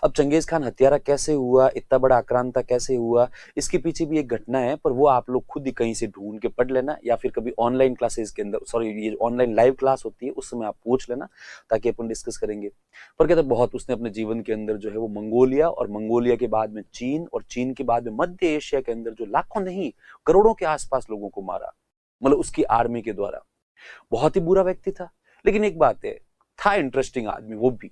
अब Genghis Khan हत्यारा कैसे हुआ, इतना बड़ा आक्रांता कैसे हुआ, इसके पीछे भी एक घटना है, पर वो आप लोग खुद ही कहीं से ढूंढ के पढ़ लेना, या फिर कभी ऑनलाइन क्लासेस के अंदर, सॉरी ये ऑनलाइन लाइव क्लास होती है उस समय आप पूछ लेना, ताकि अपन डिस्कस करेंगे। पर कहते बहुत उसने अपने जीवन के अंदर जो है वो मंगोलिया, और मंगोलिया के बाद में चीन, और चीन के बाद में मध्य एशिया के अंदर जो लाखों नहीं करोड़ों के आसपास लोगों को मारा, मतलब उसकी आर्मी के द्वारा। बहुत ही बुरा व्यक्ति था, लेकिन एक बात है, था इंटरेस्टिंग आदमी।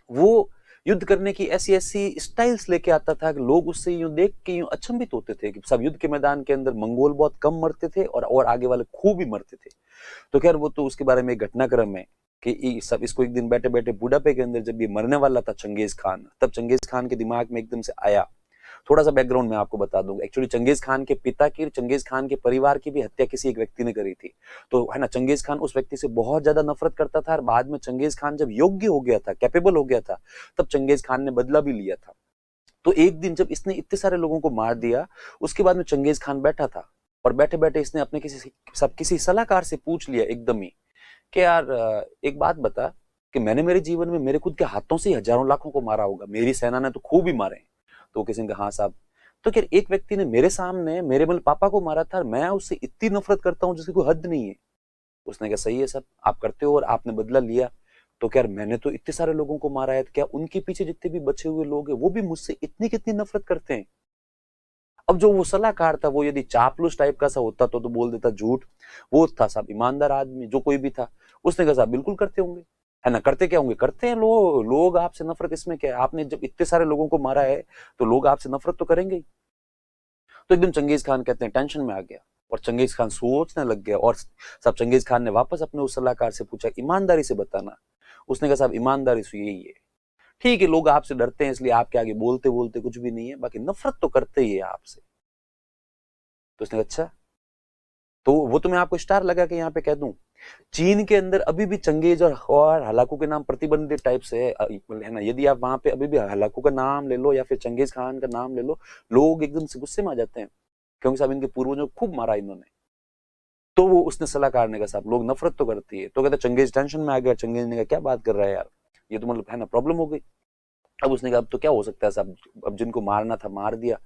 वो युद्ध करने की ऐसी ऐसी स्टाइल्स लेके आता था कि लोग उससे यूं देख के यूं अचंभित होते थे कि सब युद्ध के मैदान के अंदर मंगोल बहुत कम मरते थे और आगे वाले खूब ही मरते थे। तो खैर वो तो उसके बारे में एक घटनाक्रम है कि सब इसको एक दिन बैठे बैठे बुढ़ापे के अंदर जब ये मरने वाला था चंगेज खान, तब चंगेज खान के दिमाग में एकदम से आया। थोड़ा सा बैकग्राउंड मैं आपको बता दूंगा। एक्चुअली चंगेज खान के पिता की, चंगेज खान के परिवार की भी हत्या किसी एक व्यक्ति ने करी थी। तो है ना, चंगेज खान उस व्यक्ति से बहुत ज्यादा नफरत करता था, और बाद में चंगेज खान जब योग्य हो गया था, कैपेबल हो गया था, तब चंगेज खान ने बदला भी लिया था। तो एक दिन जब इसने इतने सारे लोगों को मार दिया, उसके बाद में चंगेज खान बैठा था, और बैठे बैठे इसने अपने किसी सलाहकार से पूछ लिया एकदम ही कि यार एक बात बता कि मैंने मेरे जीवन में मेरे खुद के हाथों से हजारों लाखों को मारा होगा, मेरी सेना ने तो खूब ही मारे हैं। तो किसी ने कहा हाँ साहब। तो क्या एक व्यक्ति ने मेरे सामने मेरे मतलब पापा को मारा था, मैं उससे इतनी नफरत करता हूं जिसकी कोई हद नहीं है। उसने कहा सही है सब आप करते हो और आपने बदला लिया, तो क्या मैंने तो इतने सारे लोगों को मारा है, तो क्या उनके पीछे जितने भी बचे हुए लोग हैं वो भी मुझसे इतनी कितनी नफरत करते हैं। अब जो वो सलाहकार था वो यदि चापलूस टाइप का सा होता तो बोल देता झूठ, वो था साहब ईमानदार आदमी जो कोई भी था। उसने कहा साहब बिल्कुल करते होंगे, है ना, करते क्या होंगे, करते हैं लोग आपसे नफरत, इसमें क्या है, आपने जब इतने सारे लोगों को मारा है तो लोग आपसे नफरत तो करेंगे ही। तो एकदम चंगेज खान कहते हैं टेंशन में आ गया, और चंगेज खान सोचने लग गया, और साहब चंगेज खान ने वापस अपने उस सलाहकार से पूछा ईमानदारी से बताना। उसने कहा साहब ईमानदारी से यही है, ठीक है लोग आपसे डरते हैं इसलिए आपके आगे बोलते बोलते कुछ भी नहीं है, बाकी नफरत तो करते ही है आपसे। तो उसने कहा अच्छा, तो वो तो मैं आपको स्टार लगा के यहाँ पे कह दूं, चीन के अंदर अभी भी चंगेज और हलाकू के नाम प्रतिबंधित टाइप से है ना, यदि आप वहां पे अभी भी हलाकू का नाम ले लो या फिर चंगेज खान का नाम ले लो, लोग एकदम से गुस्से में आ जाते हैं, क्योंकि साहब इनके पूर्वजों को खूब मारा इन्होंने। तो वो उसने सलाहकार ने कहा साहब लोग नफरत तो करती है। तो कहता चंगेज टेंशन में आ गया। चंगेज ने कहा क्या बात कर रहा है यार, ये तो मतलब है ना प्रॉब्लम हो गई। अब उसने कहा अब तो क्या हो सकता है साहब, अब जिनको मारना था मार दिया।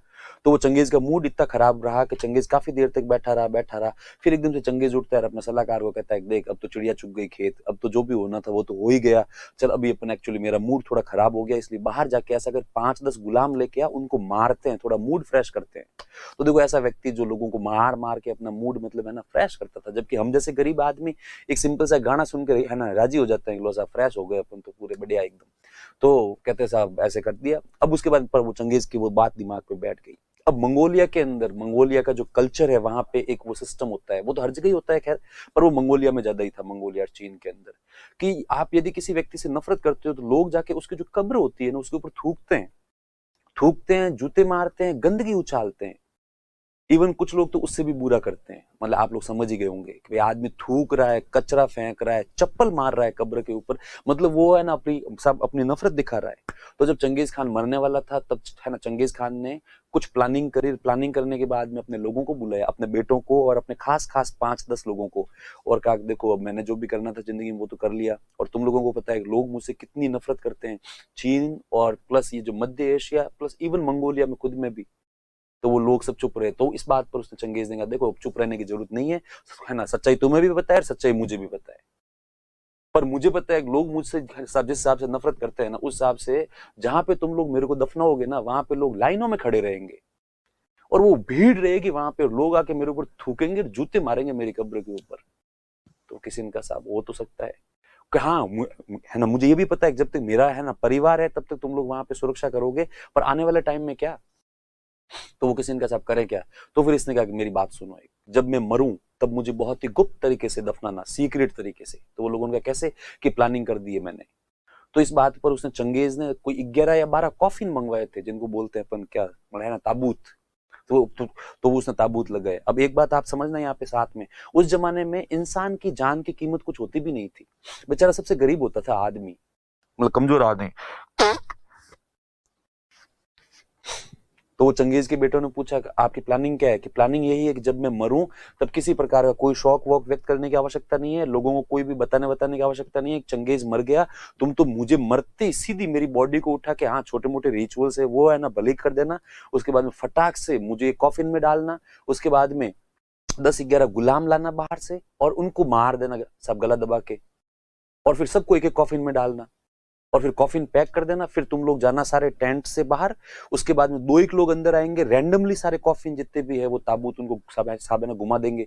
तो वो चंगेज का मूड इतना खराब रहा कि चंगेज काफी देर तक बैठा रहा। फिर एकदम से चंगेज उठता है और अपने सलाहकार को कहता है देख अब तो चिड़िया चुग गई खेत, अब तो जो भी होना था वो तो हो ही गया, चल अभी अपन एक्चुअली मेरा मूड थोड़ा खराब हो गया, इसलिए बाहर जाके ऐसा अगर 5-10 गुलाम लेके आ, उनको मारते हैं, थोड़ा मूड फ्रेश करते हैं। तो देखो ऐसा व्यक्ति जो लोगों को मार मार के अपना मूड मतलब है ना फ्रेश करता था, जबकि हम जैसे गरीब आदमी एक सिंपल सा गाना सुनकर है ना राजी हो जाते हैं, लो साहब फ्रेश हो गए अपन तो पूरे बढ़िया एकदम। तो कहते साहब ऐसे कर दिया। अब उसके बाद पर वो चंगेज की वो बात दिमाग पे बैठ गई। अब मंगोलिया के अंदर, मंगोलिया का जो कल्चर है वहां पे एक वो सिस्टम होता है, वो तो हर जगह ही होता है खैर, पर वो मंगोलिया में ज्यादा ही था, मंगोलिया और चीन के अंदर, कि आप यदि किसी व्यक्ति से नफरत करते हो तो लोग जाके उसकी जो कब्र होती है ना उसके ऊपर थूकते हैं, जूते मारते हैं, गंदगी उछालते हैं। इवन कुछ लोग तो उससे भी बुरा करते हैं, मतलब आप लोग समझ ही गए होंगे कि भाई आदमी थूक रहा है, कचरा फेंक रहा है, चप्पल मार रहा है कब्र के ऊपर, मतलब वो है ना अपनी सब अपनी नफरत दिखा रहा है। तो जब चंगेज खान मरने वाला था तब है ना चंगेज खान ने कुछ प्लानिंग करी। प्लानिंग करने के बाद में अपने लोगों को बुलाया, अपने बेटों को और अपने खास खास 5-10 लोगों को, और कहा देखो अब मैंने जो भी करना था जिंदगी में वो तो कर लिया, और तुम लोगों को पता है लोग मुझसे कितनी नफरत करते हैं, चीन और प्लस ये जो मध्य एशिया प्लस इवन मंगोलिया में खुद में भी, तो वो लोग सब चुप रहे। तो इस बात पर उसने चंगेज ने कहा देखो चुप रहने की जरूरत नहीं है ना, सच्चाई तुम्हें भी पता है और सच्चाई मुझे भी पता है, पर मुझे पता है लोग मुझसे जिस हिसाब से नफरत करते हैं ना, उस हिसाब से जहां पे तुम लोग मेरे को दफनाओगे ना वहां पे लोग लाइनों में खड़े रहेंगे, और वो भीड़ रहेगी वहां पे, लोग आके मेरे ऊपर थूकेंगे, जूते मारेंगे मेरी कब्र के ऊपर। तो किसी ने कहा साहब हो तो सकता है कि हाँ है ना, मुझे ये भी पता है कि जब तक मेरा है ना परिवार है तब तक तुम लोग वहां पे सुरक्षा करोगे, पर आने वाले टाइम में क्या। तो वो किसी ने कहा साहब करे क्या। तो फिर इसने कहा कि मेरी बात सुनो, एक जब मैं मरूं तब मुझे बहुत ही गुप्त तरीके से दफनाना, सीक्रेट तरीके से। तो वो लोगों ने कहा कैसे, कि प्लानिंग कर दी है मैंने। तो इस बात पर उसने चंगेज ने कोई 11 या 12 कॉफिन मंगवाए थे, जिनको बोलते हैं अपन क्या है ना ताबूत। तो उसने ताबूत लगाए। अब एक बात आप समझना यहाँ पे साथ में, उस जमाने में इंसान की जान की कीमत कुछ होती भी नहीं थी, बेचारा सबसे गरीब होता था आदमी, मतलब कमजोर आदमी। तो वो चंगेज के बेटों ने पूछा आपकी प्लानिंग क्या है? कि प्लानिंग यही है कि जब मैं मरूं तब किसी प्रकार का कोई शौक वॉक व्यक्त करने की आवश्यकता नहीं है, लोगों को कोई भी बताने की आवश्यकता नहीं है। चंगेज मर गया, तुम तो मुझे मरते सीधी मेरी बॉडी को उठा के, हाँ छोटे मोटे रिचुअल्स है वो है ना बलि कर देना, उसके बाद में फटाक से मुझे कॉफिन में डालना, उसके बाद में 10-11 गुलाम लाना बाहर से और उनको मार देना सब गला दबा के, और फिर सबको एक एक कॉफिन में डालना और फिर कॉफिन पैक कर देना। फिर तुम लोग जाना सारे टेंट से बाहर, उसके बाद में 2 एक लोग अंदर आएंगे, रैंडमली सारे कॉफिन जितने भी है वो ताबूत उनको साहब ने घुमा देंगे,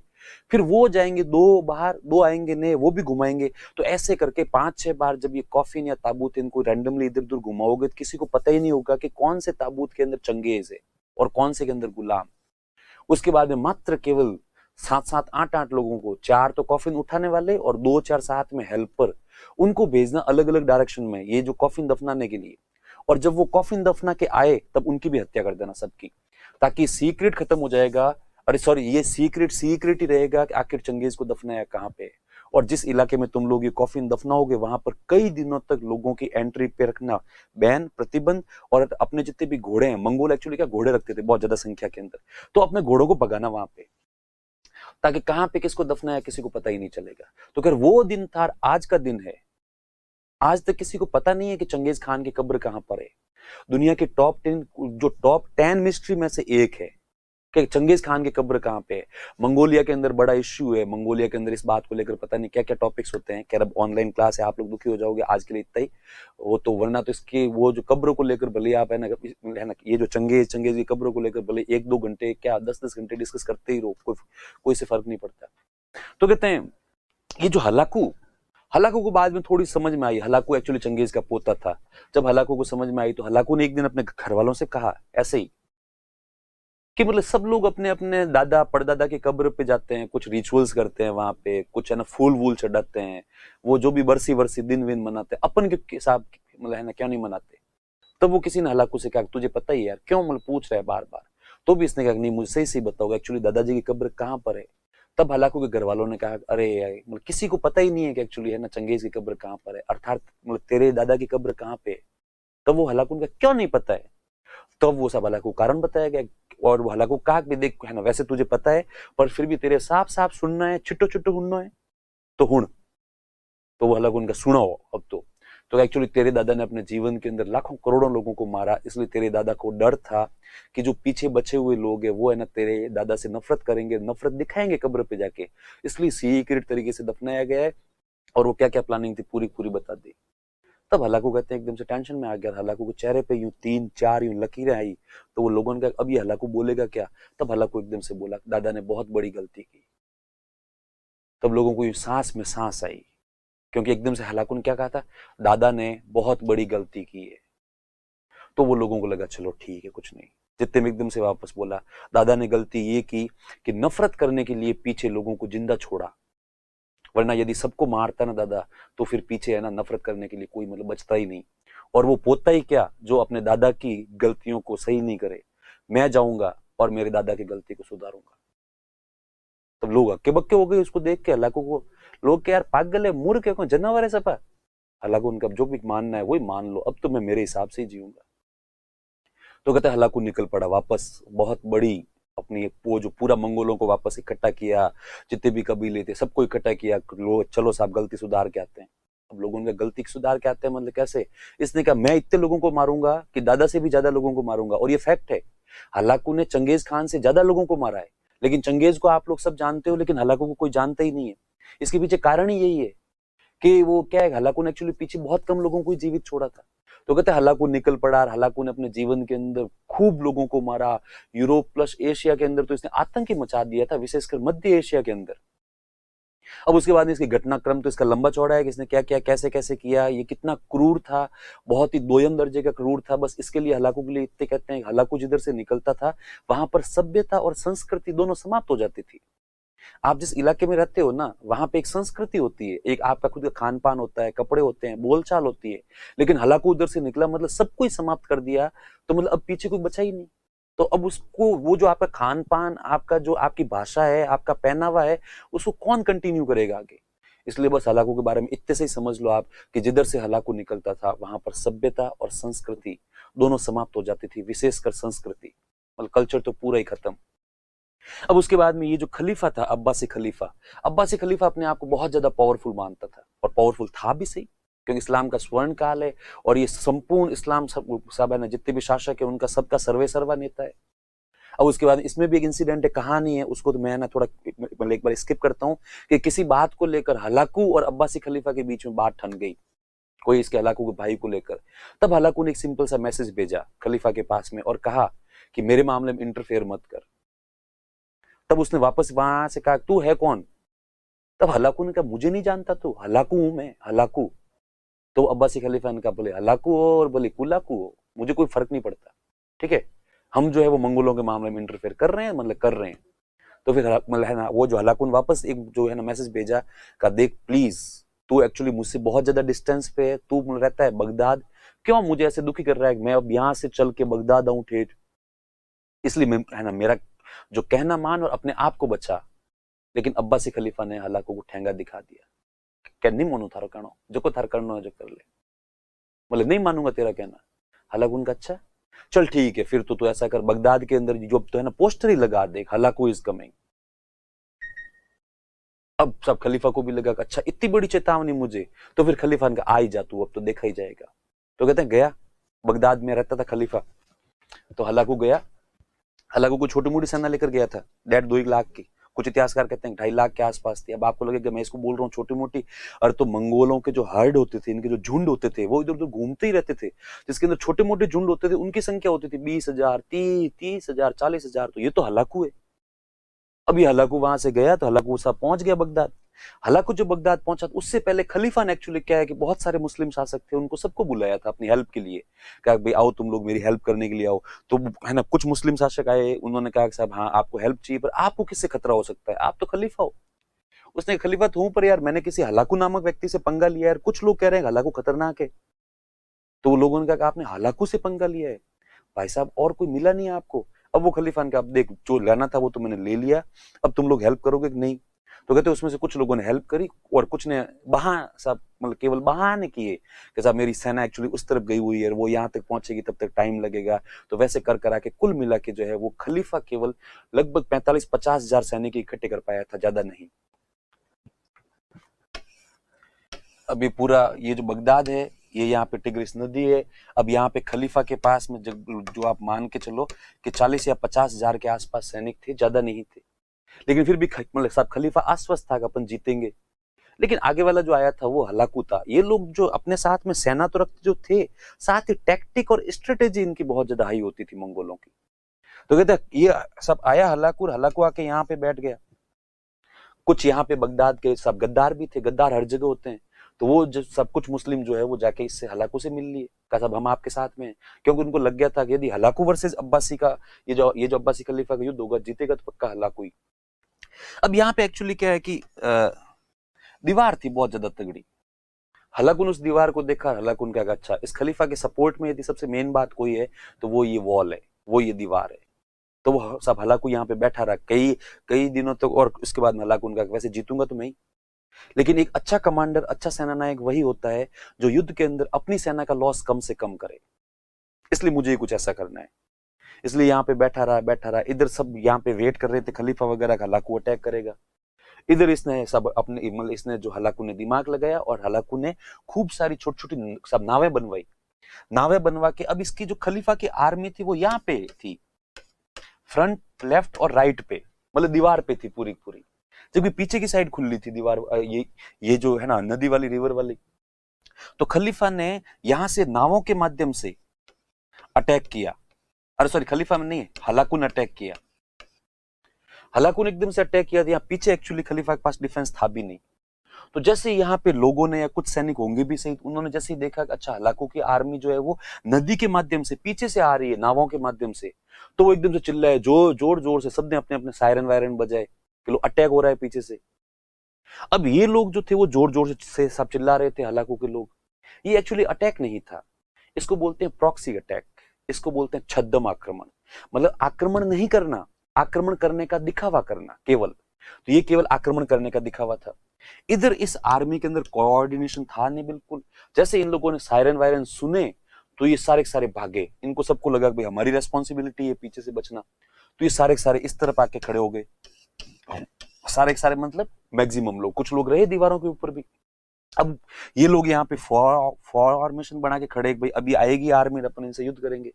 फिर वो जाएंगे 2 बाहर, 2 आएंगे नए वो भी घुमाएंगे। तो ऐसे करके 5-6 बार जब ये कॉफिन या ताबूत इनको रैंडमली इधर उधर घुमाओगे तो किसी को पता ही नहीं होगा कि कौन से ताबूत के अंदर चंगेज है और कौन से के अंदर गुलाम। उसके बाद में मात्र केवल 7-7 8-8 लोगों को, 4 तो कॉफिन उठाने वाले और 2-4 साथ में हेल्पर, उनको भेजना अलग अलग डायरेक्शन में ये जो कॉफिन दफनाने के लिए। और जब वो कॉफिन दफना के आए तब उनकी भी हत्या कर देना सबकी, ताकि सीक्रेट खत्म हो जाएगा। अरे सॉरी, ये सीक्रेट ही रहेगा कि आखिर चंगेज को दफनाया कहाँ पे। और जिस इलाके में तुम लोग ये कॉफिन दफनाओगे वहां पर कई दिनों तक लोगों की एंट्री पे रखना बैन, प्रतिबंध। और अपने जितने भी घोड़े हैं, मंगोल एक्चुअली क्या घोड़े रखते थे बहुत ज्यादा संख्या के अंदर, तो अपने घोड़ों को भगाना वहां पे, ताकि कहां पे किसको दफनाया किसी को पता ही नहीं चलेगा। तो अगर वो दिन था, आज का दिन है, आज तक किसी को पता नहीं है कि चंगेज खान की कब्र कहां पर है। दुनिया के टॉप 10 मिस्ट्री में से एक है कि चंगेज खान की कब्र कहां पे है। मंगोलिया के अंदर बड़ा इश्यू है, मंगोलिया के अंदर इस बात को लेकर पता नहीं क्या क्या टॉपिक्स होते हैं। खैर अब ऑनलाइन क्लास है, आप लोग दुखी हो जाओगे, आज के लिए इतना ही। वो तो वरना तो इसकी वो जो कब्र को लेकर भले आप है ना ये जो चंगेज की कब्र को लेकर भले 1-2 घंटे क्या 10-10 घंटे डिस्कस करते ही रहो, कोई से फर्क नहीं पड़ता। तो कहते हैं ये जो हलाकू को बाद में थोड़ी समझ में आई, हलाकू एक्चुअली चंगेज का पोता था। जब हलाकू को समझ में आई तो हलाकू ने एक दिन अपने घर वालों से कहा ऐसे ही कि मतलब सब लोग अपने अपने दादा परदादा की कब्र पे जाते हैं, कुछ रिचुअल्स करते हैं वहां पे, कुछ है ना फूल वूल चढ़ाते हैं, वो जो भी वर्सी दिन विन मनाते हैं, अपन के हिसाब मतलब है ना क्यों नहीं मनाते। तब वो किसी ने हलाकू से कहा तुझे पता ही यार क्यों मतलब पूछ रहा है बार बार। तो भी इसने कहा नहीं मुझे सही बताओगे एक्चुअली दादाजी की कब्र कहाँ पर है। तब हलाकू के घर वालों ने कहा अरे यार मतलब किसी को पता ही नहीं है कि एक्चुअली है ना चंगेज की कब्र कहाँ पर है, अर्थात मतलब तेरे दादा की कब्र कहाँ पे है। तब वो हलाकू ने कहा क्यों नहीं पता है। तब वो सब हलाकू कारण बताया गया और वो हलाकू कहा भी देख है ना वैसे तुझे पता है पर फिर भी तेरे साफ साफ सुनना है, छिट्टो छिट्टो सुनना है तो हुण। तो वो हलाकू उनका सुनाओ अब तो एक्चुअली तेरे दादा ने अपने जीवन के अंदर लाखों करोड़ों लोगों को मारा, इसलिए तेरे दादा को डर था कि जो पीछे बचे हुए लोग हैं वो है ना तेरे दादा से नफरत करेंगे, नफरत दिखाएंगे कब्र पे जाके, इसलिए सीक्रेट तरीके से दफनाया गया है। और वो क्या क्या प्लानिंग थी पूरी पूरी बता दी। तब हलाकू कहते हैं एकदम से टेंशन में आ गया, हलाकू के चेहरे पे यूं 3-4 यूं लकीरें आई। तो वो लोगों ने कहा अब ये हलाकू बोलेगा क्या। तब हलाकू एकदम से बोला दादा ने बहुत बड़ी गलती की। तब लोगों को यूं सांस में सांस आई, क्योंकि एकदम से हलाकू ने क्या कहा था, दादा ने बहुत बड़ी गलती की है। तो वो लोगों को लगा चलो ठीक है कुछ नहीं। जितने में एकदम से वापस बोला दादा ने गलती ये की कि नफरत करने के लिए पीछे लोगों को जिंदा छोड़ा, वरना यदि सबको मारता ना दादा तो फिर पीछे है ना नफरत करने के लिए कोई मतलब बचता ही नहीं। और वो पोता ही क्या जो अपने दादा की गलतियों को सही नहीं करे। मैं जाऊंगा और मेरे दादा की गलती को सुधारूंगा। तब लोग हक्के बक्के हो गए उसको देख के, हलाकू को। लोग के यार पागल है, मूर्ख है, कौन जानवर है सपा। हलाकू उनका जो भी मानना है वही मान लो, अब तो मैं मेरे हिसाब से ही जीऊंगा। तो कहते हलाकू निकल पड़ा वापस, बहुत बड़ी अपनी वो जो पूरा मंगोलों को वापस इकट्ठा किया, जितने भी कबीले थे सबको इकट्ठा किया, लोग चलो साहब गलती सुधार के आते हैं। अब लोगों ने गलती सुधार के आते हैं मतलब कैसे। इसने कहा मैं इतने लोगों को मारूंगा कि दादा से भी ज्यादा लोगों को मारूंगा। और ये फैक्ट है, हलाकू ने चंगेज खान से ज्यादा लोगों को मारा है। लेकिन चंगेज को आप लोग सब जानते हो, लेकिन हलाकू को कोई जानता ही नहीं है। इसके पीछे कारण ही यही है कि वो क्या है, हलाकू ने एक्चुअली पीछे बहुत कम लोगों को ही जीवित छोड़ा था। तो कहते हैं हलाकू निकल पड़ा, हलाकू ने अपने जीवन के अंदर खूब लोगों को मारा। यूरोप प्लस एशिया के अंदर तो इसने आतंक ही मचा दिया था, विशेषकर मध्य एशिया के अंदर। अब उसके बाद इसके घटनाक्रम तो इसका लंबा चौड़ा है कि इसने क्या क्या कैसे कैसे किया, ये कितना क्रूर था, बहुत ही दोयम दर्जे का क्रूर था। बस इसके लिए हलाकू के लिए इतने कहते हैं, हलाकू जिधर से निकलता था वहां पर सभ्यता और संस्कृति दोनों समाप्त हो जाती थी। आप जिस इलाके में रहते हो ना वहां पे एक संस्कृति होती है, एक आपका खुद का खान पान होता है, कपड़े होते हैं, बोलचाल होती है। लेकिन हलाकू उधर से निकला मतलब सब कुछ समाप्त कर दिया, तो मतलब अब पीछे कोई बचा ही नहीं। तो अब उसको वो जो आपका खान पान, आपका जो आपकी भाषा है, आपका पहनावा है, उसको कौन कंटिन्यू करेगा आगे। इसलिए बस हलाकू के बारे में इतने से ही समझ लो आप कि जिधर से हलाकू निकलता था वहां पर सभ्यता और संस्कृति दोनों समाप्त हो जाती थी, विशेषकर संस्कृति। मतलब कल्चर तो पूरा ही खत्म। अब उसके बाद में ये जो खलीफा था, अब्बासी खलीफा अपने आप को बहुत ज्यादा पावरफुल मानता था, और पावरफुल था भी सही, क्योंकि इस्लाम का स्वर्ण काल है, और ये संपूर्ण इस्लाम सब है ना, जितने भी शासक है उनका सबका सर्वे सर्वा नेता है। अब उसके बाद इसमें भी एक इंसिडेंट है, कहानी है, उसको तो मैं ना थोड़ा मतलब एक बार स्किप करता हूँ, कि किसी बात को लेकर हलाकू और अब्बासी खलीफा के बीच में बात ठन गई, कोई इसके हलाकू के भाई को लेकर। तब हलाकू ने एक सिंपल सा मैसेज भेजा खलीफा के पास में और कहा कि मेरे मामले में इंटरफेयर मत कर। तब उसने वापस वहां से कहा तू है कौन? तब हलाकू ने कहा मुझे नहीं जानता तू, हलाकू हूं मैं, हलाकू। तो अब्बासी खलीफा ने कहा बोले हलाकू हो और बोले कुलाकू हो, मुझे कोई फर्क नहीं पड़ता, ठीक है, हम जो है वो मंगोलों के मामले में इंटरफेयर कर रहे हैं, मतलब कर रहे हैं। तो फिर मतलब है ना, वो जो हलाकू ने वापस एक जो है ना मैसेज भेजा, कहा देख प्लीज, तू एक्चुअली मुझसे बहुत ज्यादा डिस्टेंस पे है, तू रहता है बगदाद, क्यों मुझे ऐसे दुखी कर रहा है, मैं अब यहाँ से चल के बगदाद आऊं ठेठ, इसलिए मैं है ना, मेरा जो कहना मान और अपने आप को बचा। लेकिन अब्बासी खलीफा ने हलाकू को ठेंगा दिखा दिया, क्या नहीं मानू थारो कहना, जो को थार करना है जो कर ले, बोले नहीं मानूंगा तेरा कहना। हलाकू उनका अच्छा चल ठीक है, फिर तो तू ऐसा कर, बगदाद के अंदर जो तो है ना पोस्टर ही लगा दे, हलाकू इज कमिंग। अब सब खलीफा को भी लगा अच्छा इतनी बड़ी चेतावनी मुझे, तो फिर खलीफा ने कहा आ ही जा तू, अब तो देखा ही जाएगा। तो कहते हैं गया, बगदाद में रहता था खलीफा, तो हलाकू गया, हलाकू को छोटी मोटी सेना लेकर गया था, 1.5-2 लाख की, कुछ इतिहासकार कहते हैं 2.5 लाख के आसपास थी। अब आपको लगेगा मैं इसको बोल रहा हूँ छोटी मोटी, और तो मंगोलों के जो हर्ड होते थे, इनके जो झुंड होते थे, वो इधर उधर घूमते ही रहते थे, जिसके अंदर छोटे मोटे झुंड होते थे, उनकी संख्या होती थी 20,000, 30,000, 40,000। तो ये तो हलाकू है। अब ये हलाकू वहां से गया, तो हलाकू साहब पहुंच गया बगदाद। हलाकू जो बगदाद पहुंचा, तो उससे पहले खलीफा ने एक्चुअली क्या है कि बहुत सारे मुस्लिम शासक थे, उनको सबको बुलाया था अपनी हेल्प के लिए, कहा भाई आओ तुम लोग मेरी हेल्प करने के लिए आओ। तो है ना, कुछ मुस्लिम शासक आए, उन्होंने कहा कि साहब हाँ आपको हेल्प चाहिए, पर आपको किससे खतरा हो सकता है, आप तो खलीफा हो। उसने खलीफा तो हूं, पर यार मैंने किसी हलाकू नामक व्यक्ति से पंगा लिया यार, कुछ लोग कह रहे हैं हलाकू खतरनाक है। तो वो लोगों ने कहा आपने हलाकू से पंगा लिया है भाई साहब, और कोई मिला नहीं है आपको? अब वो खलीफा ने कहा देख जो लेना था वो तो मैंने ले लिया, अब तुम लोग हेल्प करोगे कि नहीं? तो कहते उसमें से कुछ लोगों ने हेल्प करी, और कुछ ने साहब मतलब केवल बहाने किए कि साहब मेरी सेना एक्चुअली उस तरफ गई हुई है, वो यहाँ तक पहुंचेगी तब तक टाइम लगेगा। तो वैसे कर करा के कुल मिला के जो है वो खलीफा केवल लगभग 45-50 हजार सैनिक इकट्ठे कर पाया था, ज्यादा नहीं। अभी पूरा ये जो बगदाद है, ये यहाँ पे टिग्रिस नदी है। अब यहाँ पे खलीफा के पास में जो आप मान के चलो कि 40 या 50 हजार के आसपास सैनिक थे, ज्यादा नहीं थे। लेकिन फिर भी मतलब सब खलीफा आश्वस्त था कि अपन जीतेंगे। लेकिन आगे वाला जो आया था वो हलाकू था। ये लोग जो अपने साथ में सेना तो रखते जो थे, साथ ही टैक्टिक और स्ट्रेटेजी इनकी बहुत ज्यादा हाई होती थी मंगोलों की। तो कहते ये सब आया हलाकू, और हलाकू आके यहाँ पे बैठ गया। कुछ यहाँ पे बगदाद के सब गद्दार भी थे, गद्दार हर जगह होते हैं। तो वो जो सब कुछ मुस्लिम जो है वो जाके इससे हलाकू से मिल लिए, कहा साहब हम आपके साथ में हैं, क्योंकि उनको लग गया था कि यदि हलाकू वर्सेस अब्बासी का ये जो अब्बासी खलीफा का युद्ध होगा, जीतेगा तो पक्का हलाकू ही। अब यहाँ पे एक्चुअली क्या है कि दीवार थी बहुत ज्यादा तगड़ी। हलाकू ने उस दीवार को देखा, हलाकू ने कहा अच्छा इस खलीफा के सपोर्ट में यदि सबसे मेन बात कोई है तो वो ये वॉल है, वो ये दीवार है। तो वो सब हलाकू यहाँ पे बैठा रहा कई कई दिनों तक, और उसके बाद हलाकू ने कहा वैसे जीतूंगा तो मैं ही, लेकिन एक अच्छा कमांडर, अच्छा सेनानायक वही होता है जो युद्ध के अंदर अपनी सेना का लॉस कम से कम करे, इसलिए मुझे कुछ ऐसा करना है। इसलिए यहाँ पे बैठा रहा, इधर सब यहाँ पे वेट कर रहे थे खलीफा वगैरह का, हलाकू अटैक करेगा। इधर इसने सब अपने मतलब इसने जो हलाकू ने दिमाग लगाया, और हलाकू ने खूब सारी छोटी छोटी सब नावें बनवाई। नावें बनवा के अब इसकी जो खलीफा की आर्मी थी वो यहाँ पे थी, फ्रंट, लेफ्ट और राइट पे, मतलब दीवार पे थी पूरी पूरी, जबकि पीछे की साइड खुली थी दीवार, ये जो है ना नदी वाली, रिवर वाली। तो खलीफा ने यहां से नावों के माध्यम से अटैक किया, अरे सॉरी खलीफा में नहीं, हलाकू ने अटैक किया। हलाकू ने एकदम से अटैक किया, यहाँ पीछे एक्चुअली खलीफा के पास डिफेंस था भी नहीं। तो जैसे यहाँ पे लोगों ने या कुछ सैनिक होंगे भी सही, उन्होंने जैसे ही देखा कि अच्छा हलाकू की आर्मी जो है वो नदी के माध्यम से पीछे से आ रही है, नावों के माध्यम से, तो वो एकदम से चिल्लाए, जोर जोर से सबने अपने अपने सायरन वायरन बजाए कि लो अटैक हो रहा है पीछे से। अब ये लोग जो थे वो जोर जोर से सब चिल्ला रहे थे, हलाकू के लोग। ये एक्चुअली अटैक नहीं था, इसको बोलते हैं प्रॉक्सी अटैक, इसको बोलते हैं छद्म आक्रमण। मतलब आक्रमण नहीं करना, आक्रमण करने का दिखावा करना केवल। तो ये केवल आक्रमण करने का दिखावा था। इधर इस आर्मी के अंदर कोऑर्डिनेशन था नहीं बिल्कुल। जैसे इन लोगों ने सायरन वायरन सुने, तो ये सारे के सारे भागे, इनको सबको लगा कि भाई हमारी रेस्पॉन्सिबिलिटी है पीछे से बचना, तो ये सारे के सारे इस तरफ आके खड़े हो गए। सारे के सारे मतलब मैक्सिमम लोग, कुछ लोग रहे दीवारों के ऊपर भी। अब ये लोग यहाँ पे फॉर्मेशन बना के खड़े, भाई अभी आएगी आर्मी, अपन इनसे युद्ध करेंगे।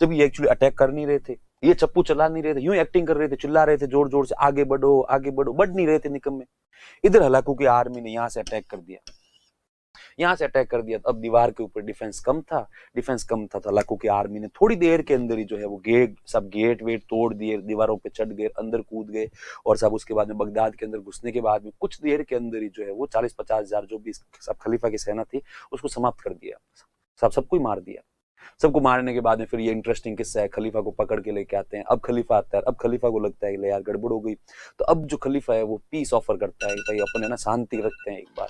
जब ये एक्चुअली अटैक कर नहीं रहे थे, ये चप्पू चला नहीं रहे थे, यूं एक्टिंग कर रहे थे, चिल्ला रहे थे जोर जोर से, आगे बढ़ो आगे बढ़ो, बढ़ नहीं रहे थे निकम्मे। इधर हलाकू की आर्मी ने यहाँ से अटैक कर दिया, यहाँ से अटैक कर दिया। अब दीवार के ऊपर डिफेंस कम था, तो हलाकू की आर्मी ने थोड़ी देर के अंदर ही जो है वो गेट वेट तोड़ दिए, दीवारों पे चढ़ गए, अंदर कूद गए, और सब उसके बाद में बगदाद के अंदर घुसने के बाद में कुछ देर के अंदर ही जो है वो 40-50 हजार जो भी सब खलीफा की सेना थी उसको समाप्त कर दिया, सबको ही मार दिया। सबको मारने के बाद में फिर ये इंटरेस्टिंग किस्सा है, खलीफा को पकड़ के लेके आते हैं। अब खलीफा आता है, अब खलीफा को लगता है कि यार गड़बड़ हो गई, तो अब जो खलीफा है वो पीस ऑफर करता है, भाई अपन है ना शांति रखते हैं एक बार।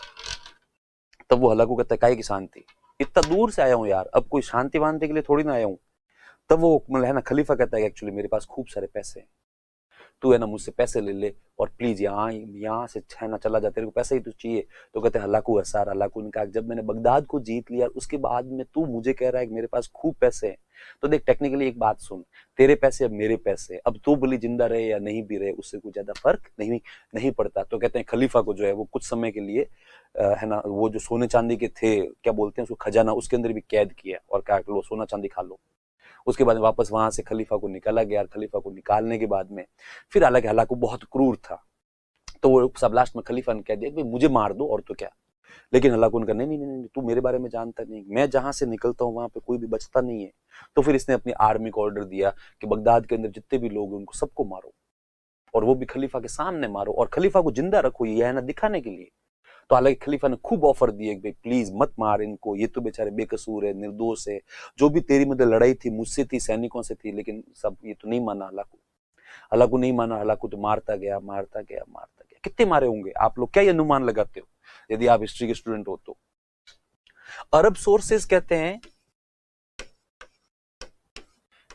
तब वो हलाकू कहता है काहे की शांति, इतना दूर से आया हूँ यार, अब कोई शांति वांति के लिए थोड़ी ना आया हूँ। तब वो मतलब है ना खलीफा कहता है एक्चुअली मेरे पास खूब सारे पैसे हैं, तू है ना मुझसे पैसे ले ले और प्लीज यहाँ से है ना चला जा, तेरे को पैसे ही तो चाहिए। तो कहते हैं हलाकू हसार, हलाकू ने कहा जब मैंने बगदाद को जीत लिया उसके बाद में तू मुझे कह रहा है कि मेरे पास खूब पैसे हैं, तो देख टेक्निकली एक बात सुन, तेरे पैसे अब मेरे पैसे, अब तू बोली जिंदा रहे या नहीं भी रहे उससे कुछ ज्यादा फर्क नहीं पड़ता। तो कहते हैं खलीफा को जो है वो कुछ समय के लिए है ना वो जो सोने चांदी के थे, क्या बोलते हैं उसको, खजाना, उसके अंदर भी कैद किया और कहा लो सोना चांदी खा लो। उसके बाद वापस वहां से खलीफा को निकाला गया। खलीफा को निकालने के बाद में फिर हालांकि हलाकू बहुत क्रूर था, तो वो सब लास्ट में खलीफा ने कह दिया कि मुझे मार दो और तो क्या। लेकिन हलाकू ने कहा नहीं नहीं नहीं, तू मेरे बारे में जानता नहीं, मैं जहां से निकलता हूँ वहां पे कोई भी बचता नहीं है। तो फिर इसने अपनी आर्मी को ऑर्डर दिया कि बगदाद के अंदर जितने भी लोग हैं उनको सबको मारो, और वो भी खलीफा के सामने मारो, और खलीफा को जिंदा रखो, ये है ना दिखाने के लिए। तो हालांकि खलीफा ने खूब ऑफर दिए कि भाई प्लीज मत मार इनको, ये तो बेचारे बेकसूर है, निर्दोष है, जो भी तेरी मतलब लड़ाई थी मुझसे थी, सैनिकों से थी, लेकिन सब ये तो नहीं माना हलाकू। हलाकू नहीं माना, हलाकू तो मारता गया मारता गया मारता गया। कितने मारे होंगे आप लोग क्या ये अनुमान लगाते हो यदि आप हिस्ट्री के स्टूडेंट हो तो? अरब सोर्सेस कहते हैं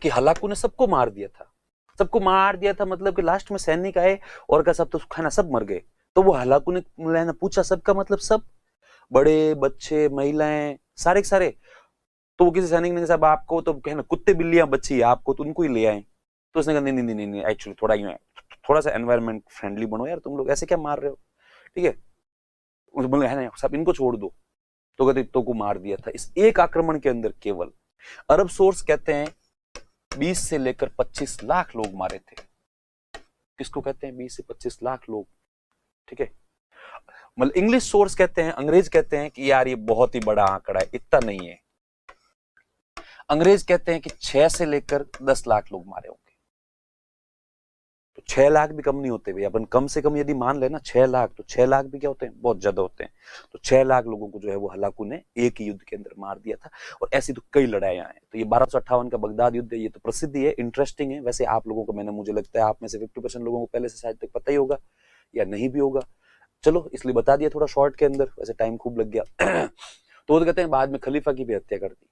कि हलाकू ने सबको मार दिया था, सबको मार दिया था, मतलब कि लास्ट में सैनिक आए और का सब तो खाना सब मर गए। तो वो हलाकू ने पूछा सबका मतलब सब, बड़े बच्चे महिलाएं सारे के सारे। तो वो किसी सैनिक ने साहब आपको तो कहना कुत्ते बिल्लियां बच्ची आपको तो उनको ही ले आए। तो उसने कहा नहीं नहीं नहीं नहीं एक्चुअली थोड़ा यूं है, थोड़ा सा एनवायरमेंट फ्रेंडली बनो यार, तुम लोग ऐसे क्या मार रहे हो, ठीक है। बोले है ना सब इनको छोड़ दो। तो कहते तो को मार दिया था इस एक आक्रमण के अंदर। केवल अरब सोर्स कहते हैं 20 से लेकर 25 लाख लोग मारे थे। किसको कहते हैं 20 से 25 लाख लोग, ठीक है। मतलब इंग्लिश सोर्स कहते हैं, अंग्रेज कहते हैं कि यार ये बहुत ही बड़ा आंकड़ा है, इतना नहीं है। अंग्रेज कहते हैं कि 6 से लेकर 10 लाख लोग मारे होंगे। तो 6 लाख भी कम नहीं होते भाई, अपन कम से कम यदि मान लेना 6 लाख, तो 6 लाख भी क्या होते हैं, बहुत ज्यादा होते हैं। तो 6 लाख लोगों को जो है वो हलाकू ने एक ही युद्ध के अंदर मार दिया था। और ऐसी तो कई लड़ाइयां हैं। तो ये 1258 का बगदाद युद्ध है, ये तो प्रसिद्ध ही है, इंटरेस्टिंग है। वैसे आप लोगों को मैंने, मुझे लगता है आप में से 50% लोगों को पहले से शायद तक पता ही होगा या नहीं भी होगा, चलो इसलिए बता दिया थोड़ा शॉर्ट के अंदर, वैसे टाइम खूब लग गया। तो वो कहते हैं बाद में खलीफा की भी हत्या कर दी।